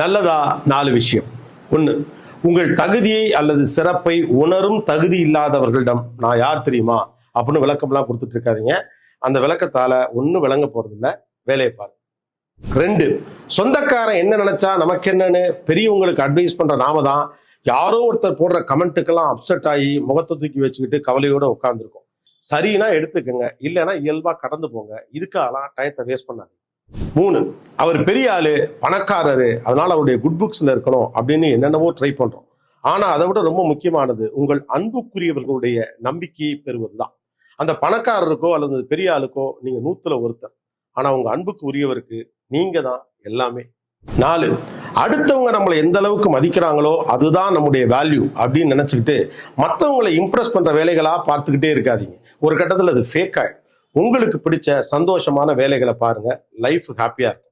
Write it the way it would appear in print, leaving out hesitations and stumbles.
நல்லதா 4 விஷயம். 1, உங்கள் தகுதியை அல்லது சிறப்பை உணரும் தகுதி இல்லாதவர்களிடம் நான் யார் தெரியுமா அப்படின்னு விளக்கம்லாம் கொடுத்துட்டு இருக்காதீங்க. அந்த விளக்கத்தால ஒன்னும் விளங்க போறது இல்ல. வேலையை பாருங்க. 2, சொந்தக்காரன் என்ன நினைச்சா நமக்கு என்னன்னு பெரியவங்களுக்கு அட்வைஸ் பண்ற நாம தான் யாரோ ஒருத்தர் போடுற கமெண்ட்டுக்கெல்லாம் அப்செட் ஆகி முகத்தை தூக்கி வச்சுக்கிட்டு கவலையோட உட்கார்ந்துருக்கோம். சரினா எடுத்துக்கங்க, இல்லைன்னா இயல்பா கடந்து போங்க. இதுக்காகலாம் டயத்தை வேஸ்ட் பண்ணாது. 3, அவர் பெரிய ஆளு, பணக்காரரு, அதனால அவருடைய குட் புக்ஸ்ல இருக்கணும் அப்படின்னு என்னென்னவோ ட்ரை பண்றோம். ஆனா அதை விட ரொம்ப முக்கியமானது உங்கள் அன்புக்குரியவர்களுடைய நம்பிக்கையை பெறுவதுதான். அந்த பணக்காரருக்கோ அல்லது பெரிய ஆளுக்கோ நீங்க 100ல ஒருத்தர். ஆனா உங்க அன்புக்கு உரியவருக்கு நீங்க தான் எல்லாமே. 4, அடுத்தவங்க நம்மளை எந்த அளவுக்கு மதிக்கிறாங்களோ அதுதான் நம்முடைய வேல்யூ அப்படின்னு நினைச்சுக்கிட்டு மற்றவங்களை இம்ப்ரெஸ் பண்ற வேலைகளா பார்த்துக்கிட்டே இருக்காதீங்க. ஒரு கட்டத்தில் அது ஃபேக் ஆயிடும். உங்களுக்கு பிடிச்ச சந்தோஷமான வேலைகளை பாருங்க. லைஃப் ஹாப்பியா இருக்கும்.